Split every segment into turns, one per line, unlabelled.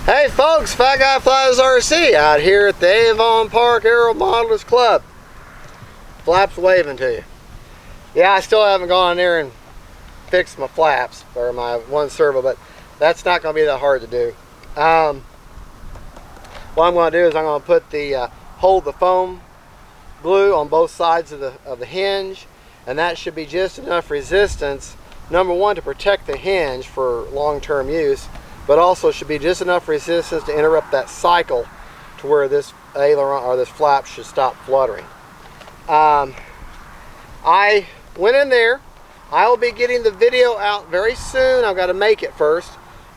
Hey folks, Fat Guy Flies RC out here at the Avon Park Aero Modelers Club. Flaps waving to you. Yeah, I still haven't gone in there and fixed my flaps or my one servo, but that's not going to be that hard to do. What I'm going to do is I'm going to put the hold the foam glue on both sides of the hinge, and that should be just enough resistance, number one, to protect the hinge for long-term use, but also should be just enough resistance to interrupt that cycle to where this aileron or this flap should stop fluttering. I went in there. I will be getting the video out very soon. I've got to make it first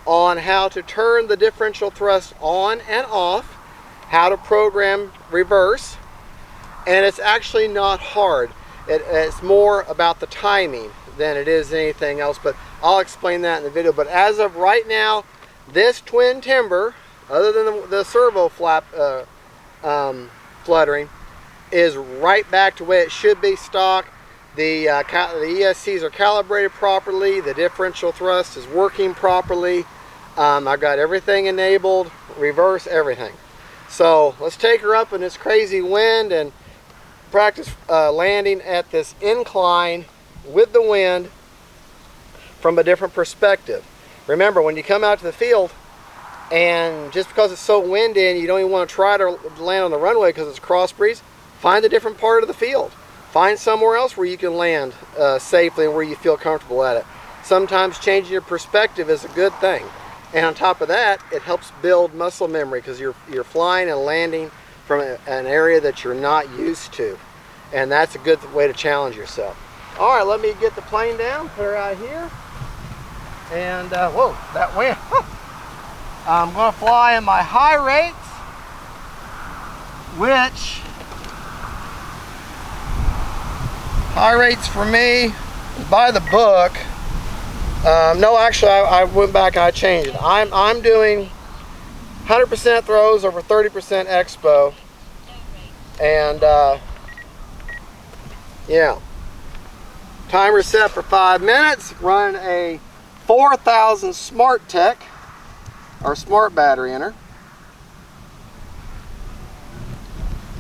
on how to turn the differential thrust on and off, how to program reverse, and it's actually not hard. It's more about the timing than it is anything else, but I'll explain that in the video. But as of right now, this twin timber, other than the servo flap fluttering, is right back to where it should be stock. The ESCs are calibrated properly. The differential thrust is working properly. I've got everything enabled, reverse, everything. So let's take her up in this crazy wind and practice landing at this incline with the wind from a different perspective. Remember, when you come out to the field, and just because it's so windy and you don't even want to try to land on the runway because it's cross breeze, find a different part of the field. Find somewhere else where you can land safely and where you feel comfortable at it. Sometimes changing your perspective is a good thing. And on top of that, it helps build muscle memory because you're flying and landing from an area that you're not used to. And that's a good way to challenge yourself. All right, let me get the plane down, put her out here. And whoa, that wind. I'm going to fly in my high rates, which high rates for me by the book. No, actually, I went back and I changed it. I'm doing 100% throws over 30% expo, and yeah. Timer set for 5 minutes. Run a 4000 Smart Tech or Smart battery in her.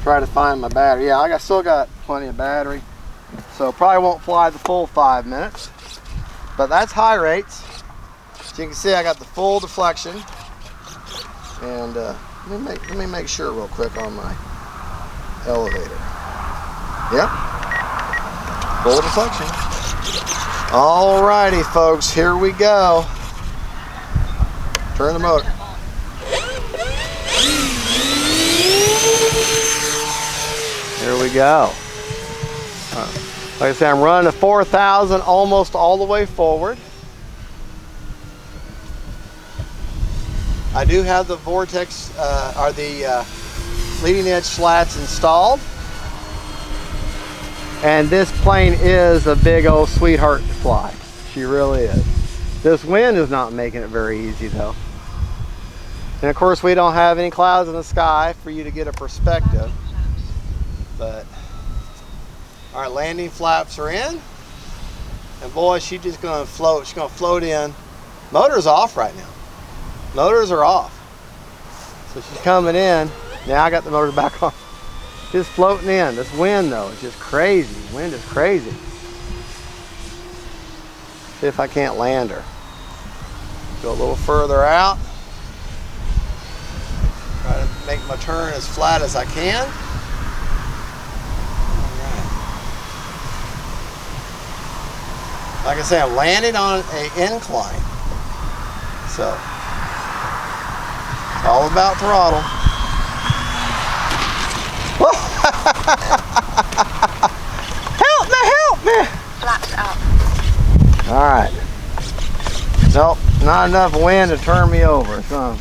Try to find my battery. Yeah, I still got plenty of battery, so probably won't fly the full 5 minutes. But that's high rates. So you can see I got the full deflection. And let me make sure real quick on my elevator. Yep. Full deflection. Alrighty, folks, here we go. Turn the motor. Here we go. Like I said, I'm running a 4000 almost all the way forward. I do have the vortex or the leading edge slats installed. And this plane is a big old sweetheart to fly. She really is. This wind is not making it very easy though. And of course we don't have any clouds in the sky for you to get a perspective. But our landing flaps are in. And boy, she's just gonna float. She's gonna float in. Motor's off right now. Motors are off. So she's coming in. Now I got the motor back on. Just floating in. This wind though is just crazy. The wind is crazy. See if I can't land her. Go a little further out. Try to make my turn as flat as I can. Alright. Like I say, I'm landing on an incline. So it's all about throttle. Help me, help me!
Flaps up.
Alright. Nope, not enough wind to turn me over. So,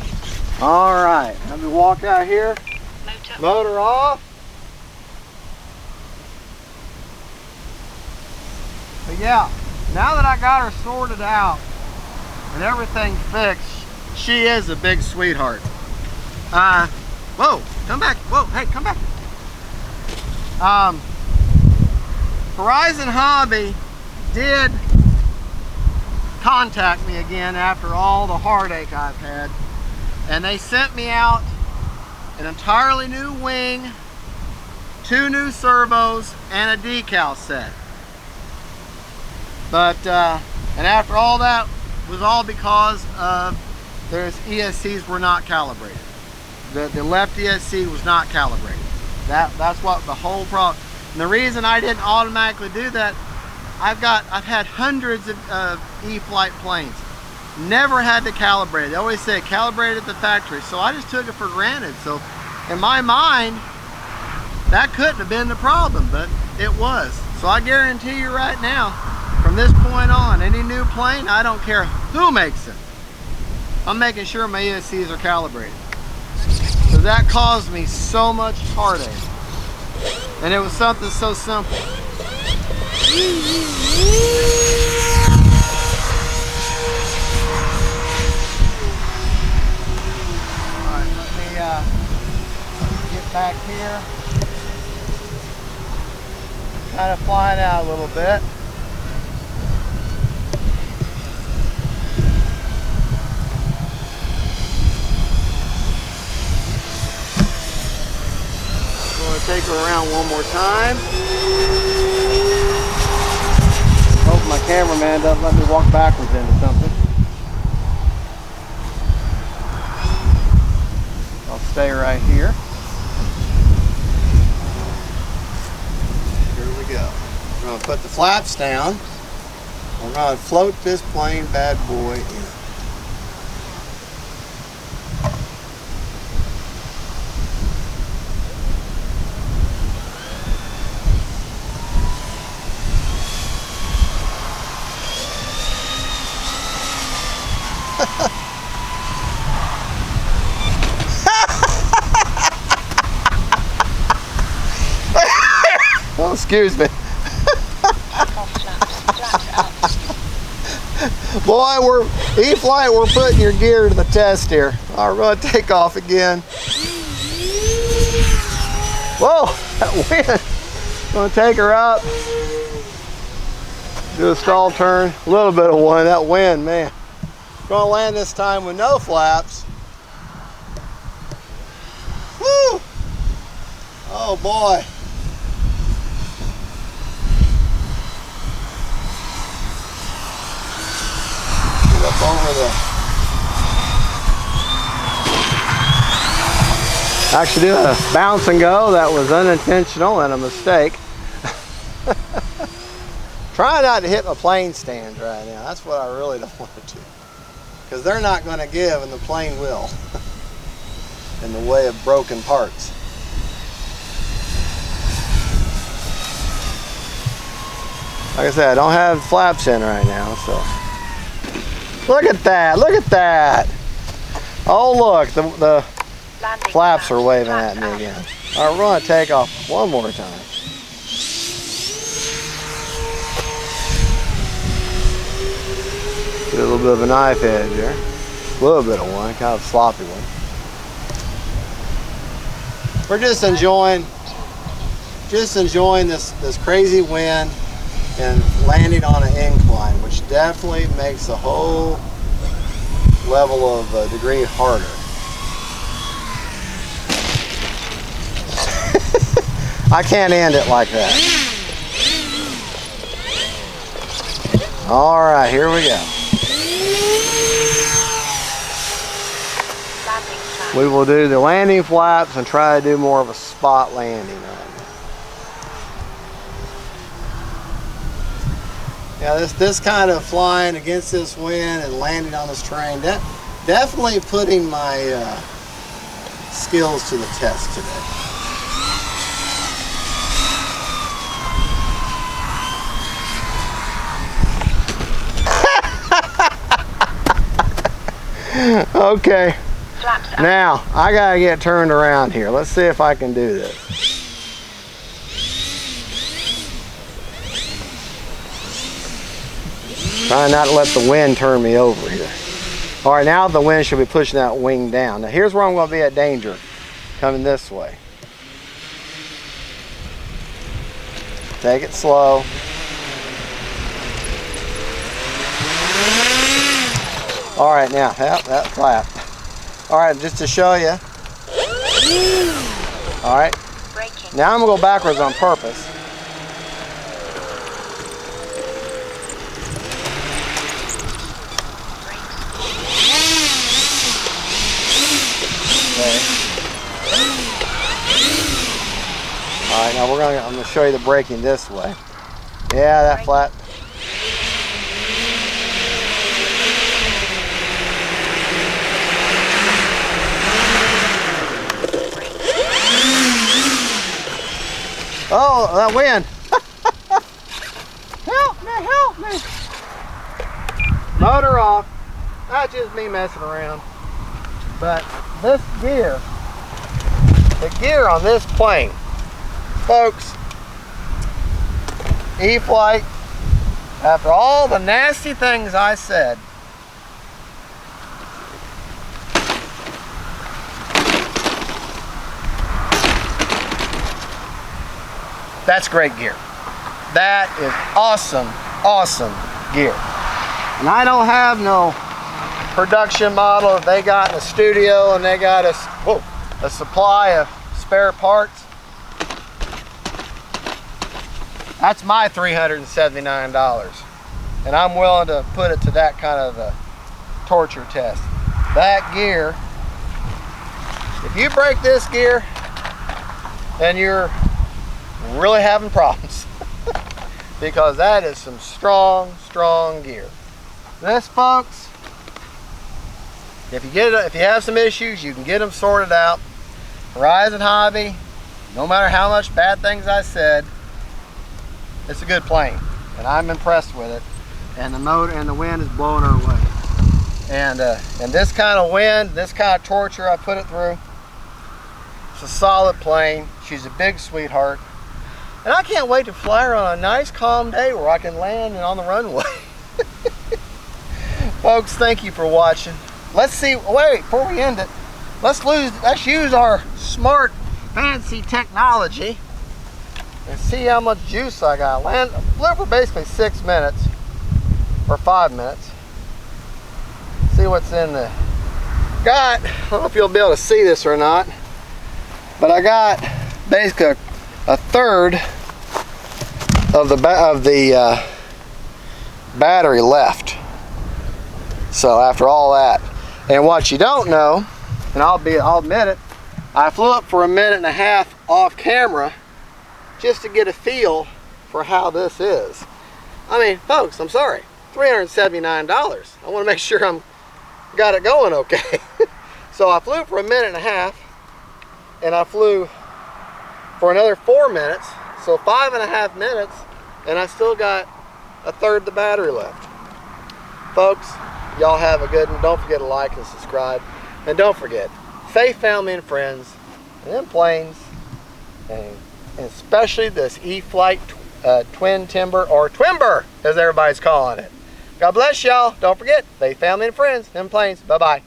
alright, let me walk out here. Motor off. But yeah, now that I got her sorted out and everything fixed, she is a big sweetheart. Whoa, come back. Whoa, hey, come back. Horizon Hobby did contact me again after all the heartache I've had. And they sent me out an entirely new wing, 2 new servos, and a decal set. But, and after all that was all because of their ESCs were not calibrated. The left ESC was not calibrated. That's what the whole problem. And the reason I didn't automatically do that, I've had hundreds of E-Flite planes. Never had to calibrate. They always say calibrate at the factory. So I just took it for granted. So in my mind, that couldn't have been the problem, but it was. So I guarantee you right now, from this point on, any new plane, I don't care who makes it, I'm making sure my ESCs are calibrated. Because that caused me so much heartache. And it was something so simple. Alright, let me get back here. Kind of flying out a little bit. Take her around one more time. Hope my cameraman doesn't let me walk backwards into something. I'll stay right here. Here we go. We're going to put the flaps down. We're going to float this plane bad boy in. Oh, excuse me. Boy, E-Flite, we're putting your gear to the test here. All right, we're going to take off again. Whoa, that wind. Going to take her up. Do a stall turn. A little bit of one. That wind, man. Going to land this time with no flaps. Woo! Oh boy. Get up over the. Actually did a bounce and go that was unintentional and a mistake. Try not to hit my plane stands right now. That's what I really don't want to do. Because they're not going to give and the plane will. In the way of broken parts. Like I said, I don't have flaps in right now, so. Look at that, look at that. Oh look, the flaps are waving at me again. All right, we're going to take off one more time. Get a little bit of a knife edge there. A little bit of one, kind of sloppy one. We're just enjoying this crazy wind and landing on an incline, which definitely makes the whole level of degree harder. I can't end it like that. All right, here we go. We will do the landing flaps and try to do more of a spot landing on it. Yeah, this kind of flying against this wind and landing on this terrain, definitely putting my skills to the test today. Okay. Now, I gotta get turned around here. Let's see if I can do this. Trying not to let the wind turn me over here. All right, now the wind should be pushing that wing down. Now here's where I'm gonna be at danger, coming this way. Take it slow. All right, now, that flap. All right, just to show you. All right. Now I'm gonna go backwards on purpose. Okay. All right, now I'm gonna show you the braking this way. Yeah, that flat. Oh, that wind. Help me, help me. Motor off. That's just me messing around. But this gear, the gear on this plane, folks, E-Flite, after all the nasty things I said, that's great gear. That is awesome, awesome gear. And I don't have no production model that they got in the studio and they got a supply of spare parts. That's my $379. And I'm willing to put it to that kind of a torture test. That gear, if you break this gear, then you're really having problems. Because that is some strong, strong gear. This, folks, if you have some issues, you can get them sorted out. Horizon Hobby, no matter how much bad things I said, it's a good plane, and I'm impressed with it. And the motor and the wind is blowing her away. And this kind of wind, this kind of torture I put it through, it's a solid plane. She's a big sweetheart. And I can't wait to fly her on a nice calm day where I can land on the runway. Folks, thank you for watching. Let's see, wait, before we end it, let's use our smart, fancy technology and see how much juice I got. Flew for basically 6 minutes, or 5 minutes. See what's in the, I don't know if you'll be able to see this or not, but I got basically a third of the battery left. So after all that, and what you don't know, and I'll admit it, I flew up for 1.5 minutes off camera just to get a feel for how this is. I mean, folks, I'm sorry, $379. I want to make sure got it going okay. So I flew for 1.5 minutes, and I flew for another 4 minutes, so 5.5 minutes, and I still got a third of the battery left. Folks, y'all have a good one. Don't forget to like and subscribe. And don't forget, faith, family, and friends, and them planes, and especially this E-Flite Twin Timber, or Twimber, as everybody's calling it. God bless y'all. Don't forget, faith, family, and friends, them planes. Bye-bye.